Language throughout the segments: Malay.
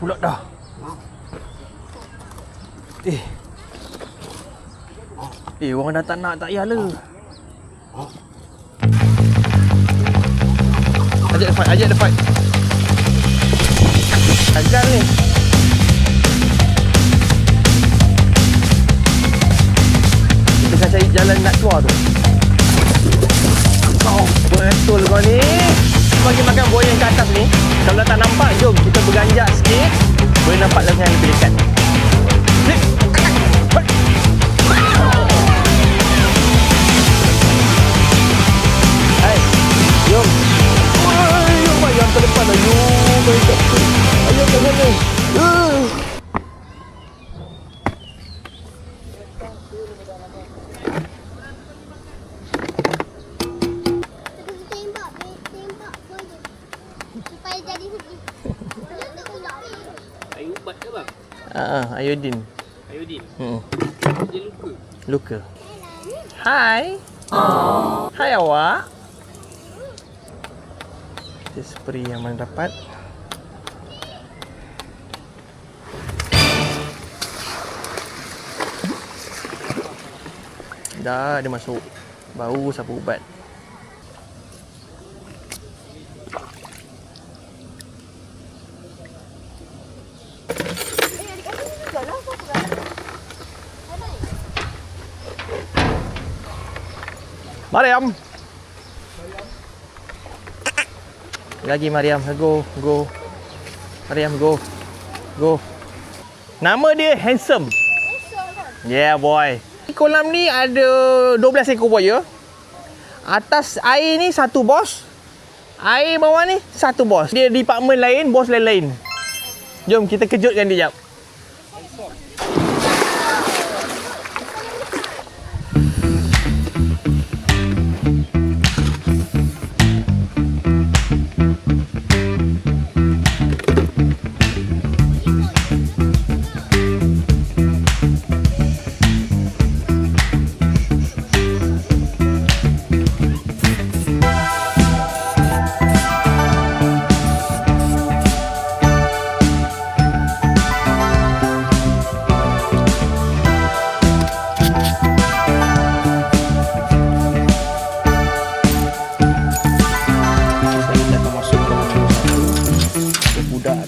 pula dah. Orang dah tak nak, tak payahlah. Ajak dia fight. Ajar ni. Kita akan cari jalan nak keluar tu. Oh, betul kau ni. Bagi makan buaya yang ke atas ni. Kalau tak nampak, jom kita beranjak sikit. Boleh nampak lengan lebih dekat. Hai, jom. Ayam terdepan dah. Ayam kat sana. Air ubat ke bang? Iodin. Iodin? Dia Luka. Hai. Hai awak. Kita spray yang mana dapat. Dah dia masuk. Bau sapu ubat. Mariam. Lagi Mariam. Go. Mariam, go. Nama dia Handsome. Yeah boy. Kolam ni ada 12 ekor buaya. Atas air ni satu bos. Air bawah ni satu bos. Dia department lain, bos lain-lain. Jom kita kejutkan dia jap.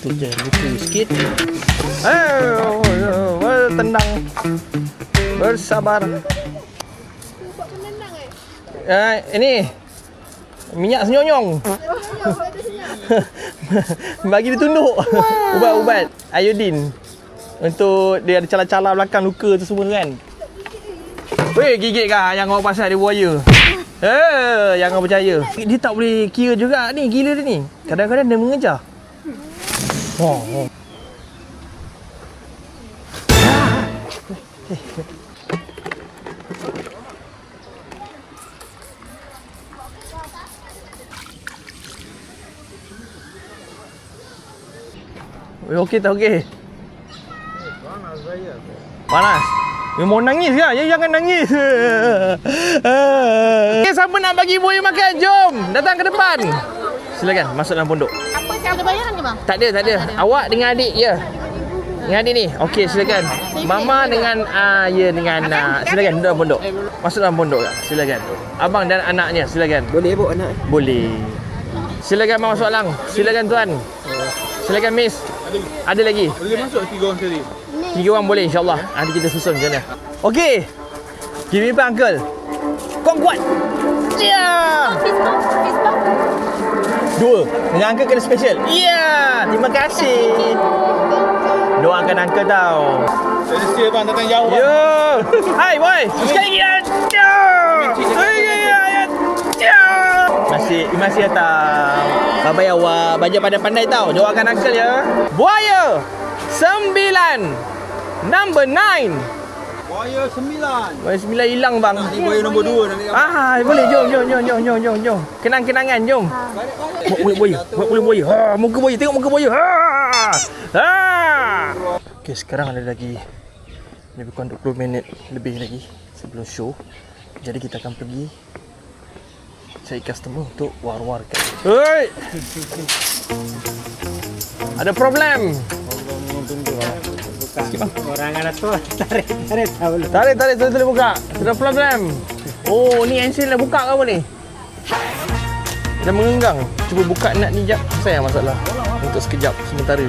Tu je, luka sikit. Tenang. Bersabar. Ini minyak senyonyong. Bagi dia tunduk. Ubat-ubat iodin. Untuk dia ada cala-cala belakang luka tu semua kan. Weh, gigit kah yang awak pasal dia buaya? Jangan percaya. Dia tak boleh kira juga ni, gila dia ni. Kadang-kadang dia mengejar. Okey tak okey? Panas saya. Panas? Dia mau nangis ke? Jangan nangis. Okay, siapa nak bagi buaya makan? Jom, datang ke depan. Silakan masuk dalam pondok. Apa saya ada bayaran ke bang? Tak ada. Awak dengan adik je. Dengan adik ni. Okey, silakan. Mama dengan dengan silakan duduk dalam pondok. Masuk dalam pondok tak? Silakan. Abang dan anaknya, silakan. Boleh bu anak? Boleh. Silakan Abang masuk lang. Silakan tuan. Silakan miss. Ada lagi? Boleh masuk 3 orang sekali? 3 orang boleh insya-Allah. Nanti kita susun macam mana. Okey. Give me back uncle. Kuat. Ya. Fist bump. 2. Dengan uncle kena special. Ya. Terima kasih. Doakan uncle tau. Saya setia bang, datang jauh bang. Ya. Hai boy. Sekali lagi. Ya. Masih datang. Bye-bye awak. Baca pandai-pandai tau. Doakan uncle ya. Buaya 9. Number 9. Buaya 9. Buaya 9 hilang bang. Ni buaya nombor 2 nanti. Boleh. Jom. Kenang-kenangan jom. Mulut buaya. Mulut buaya. Muka buaya. Tengok muka buaya. Okey, sekarang ada lagi lebih kurang 20 minit lebih lagi sebelum show. Jadi kita akan pergi cari customer untuk war-warkan. Hei! Ada problem. sikit bang. Orang anak tu tarik tahu lu. Tarik, tulis buka. Sudah pelan-pelan. Oh, ni ensil dah buka ke apa ni? Dah mengenggang. Cuba buka nut ni jap. Saya masalah. Untuk sekejap, sementara.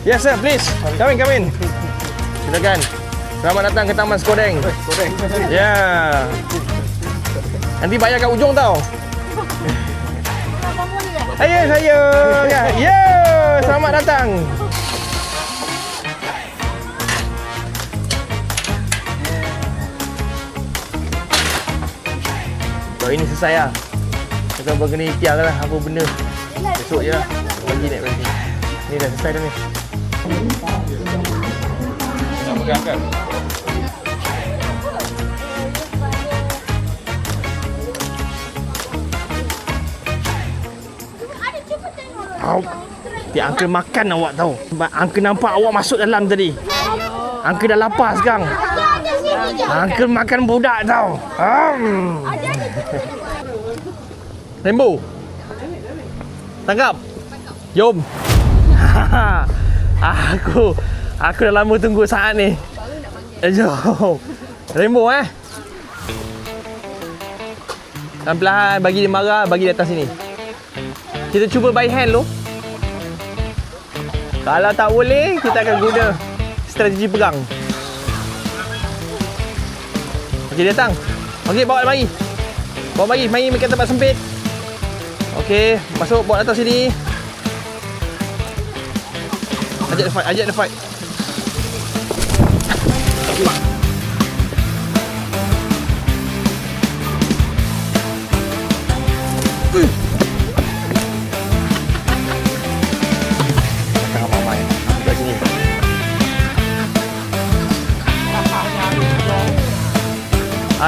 Yes sir, please. Come in. Silakan. Selamat datang ke Taman Skodeng. Ya. Nanti bayar kat ujung tau. Saya. Ya, selamat datang. So, ini selesai lah. Kita kena ikhtiar lah apa benda. Besok je lah. Bagi naik berhenti. Ni dah selesai dah ni. Nak pegang kan? Uncle makan awak tahu. Uncle nampak awak masuk dalam tadi. Uncle dah lapar sekarang. Uncle makan budak tau. Rainbow. Tangkap. Jom. Aku dah lama tunggu saat ni. Jom. Rainbow Pelan-pelan bagi dia marah, bagi dia atas sini. Kita cuba by hand dulu. Kalau tak boleh, kita akan guna strategi pegang. Okey, datang. Okey, bawa mari. Mari ke tempat sempit. Okey, masuk, bawa atas sini. Ajak the fight.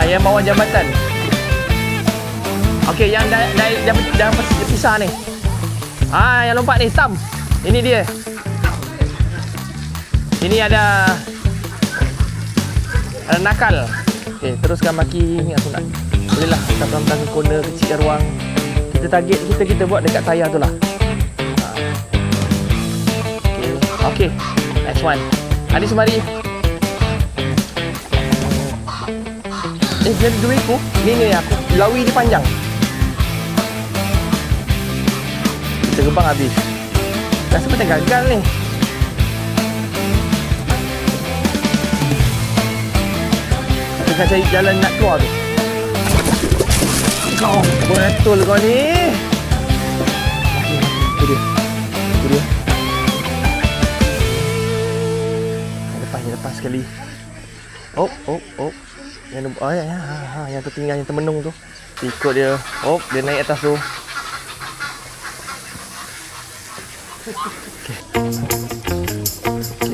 Yang bawah jambatan. Okey, yang dah pisah ni. Yang lompat ni, Tam. Ini dia. Ini ada nakal. Okey, teruskan maki ni sunat. Bolehlah kita pelan-pelan ke corner kecil ruang. Kita target kita buat dekat tayar tu lah. Okey. Next one. Adis mari. Jadi dua ekor. Ni aku lawi dia panjang. Kita gebang habis. Rasa macam gagal ni. Kita nak cari jalan nak keluar tu. Kau betul kau ni. Itu dia. Lepas sekali. Oh. Yang tertinggal, yang termenung tu. Ikut dia. Dia naik atas tu. Okey,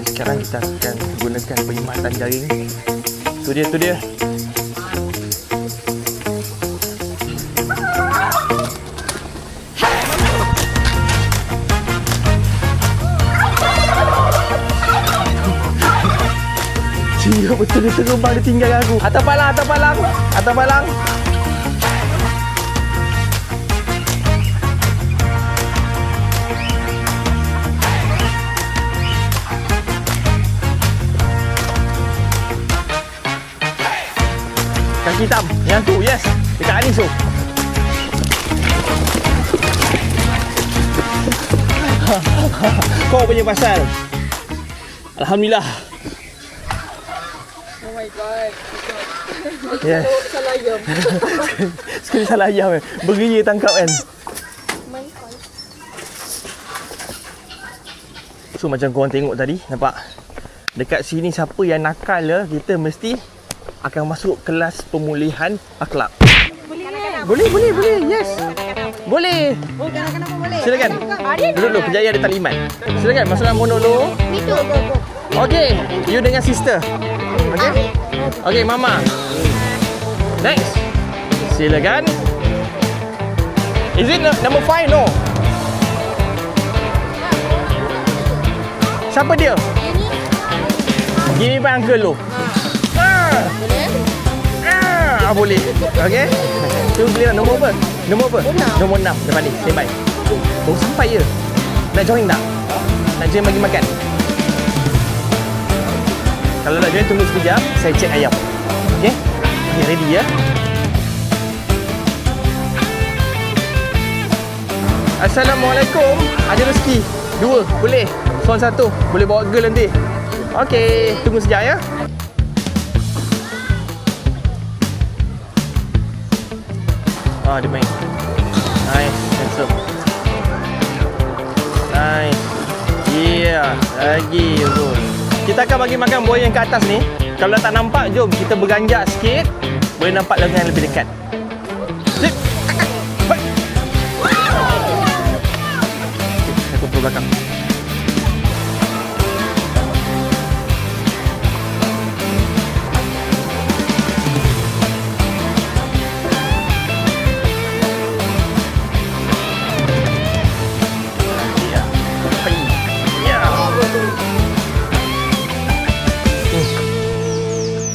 sekarang kita akan gunakan perkhidmatan jaring. Tu dia. Dia betul dia terbang, dia tinggalkan aku. Atas palang. Kaki hitam. Yang tu, yes. Dekat Anis tu. Kau punya pasal. Alhamdulillah. Oh my god. Yes. Salah ayam. Sekali salah ayam Beria tangkap kan. So macam korang tengok tadi, nampak? Dekat sini siapa yang nakal lah, kita mesti akan masuk kelas pemulihan akhlak. Boleh, yes. Boleh. Oh, kanak-kanak pun boleh. Silakan. Duduk dulu, kejap ada taliman. Silakan masuk dalam pondok dulu. Itu. Okey, you dengan sister. Okey. Okey, mama. Next. Silakan. Is it number 5? No. Siapa dia? Gini pak uncle lu. Boleh. Okey. Tu dia nombor apa? Nombor 6 depan ni. Standby. Baru sampai je. Nak join tak? Nak join bagi makan? Kalau nak join tunggu sekejap, saya cek ayam. Okey? Okay, ready ya. Assalamualaikum. Ada rezeki. 2, boleh. Seorang 1. Boleh bawa girl nanti. Okey, tunggu sekejap ya. Dia main. Nice, handsome. Nice. Yeah, lagi betul. Kita akan bagi makan buaya yang kat atas ni. Kalau tak nampak, jom kita berganjak sikit. Boleh nampak lengan lebih dekat. Sip. Hai. Saya kontrol belakang.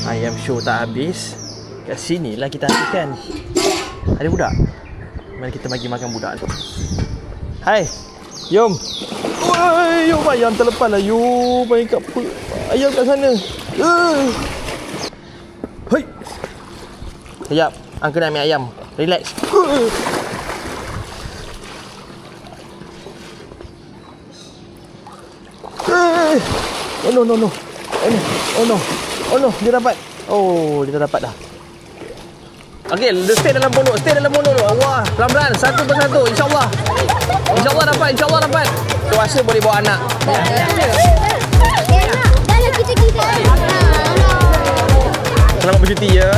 Ayam show tak habis. Kat sinilah kita habiskan. Ada budak? Mari kita bagi makan budak tu. Hai. Yom. Oi, yom ayam terlepas lah. Yom main kat ayam kat sana. Hei. Sekejap. Angka nak ambil ayam. Relax. Oh no no no. Oh no. Oh no, dia dapat. Oh, dia dah dapat dah. Okey, stay dalam pondok, stay dalam pondok tu. Allah, pelan-pelan, satu persatu, insya-Allah. Insya-Allah dapat, insya-Allah dapat. Tu rasa boleh bawa anak. Dalam kita. Selamat bercuti ya.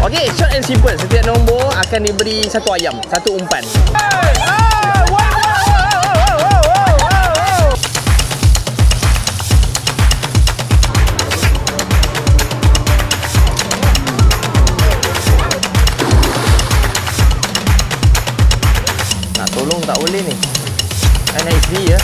Okey, short and simple. Setiap nombor akan diberi satu ayam, satu umpan. Tolong tak boleh ni. Kan isteri ya.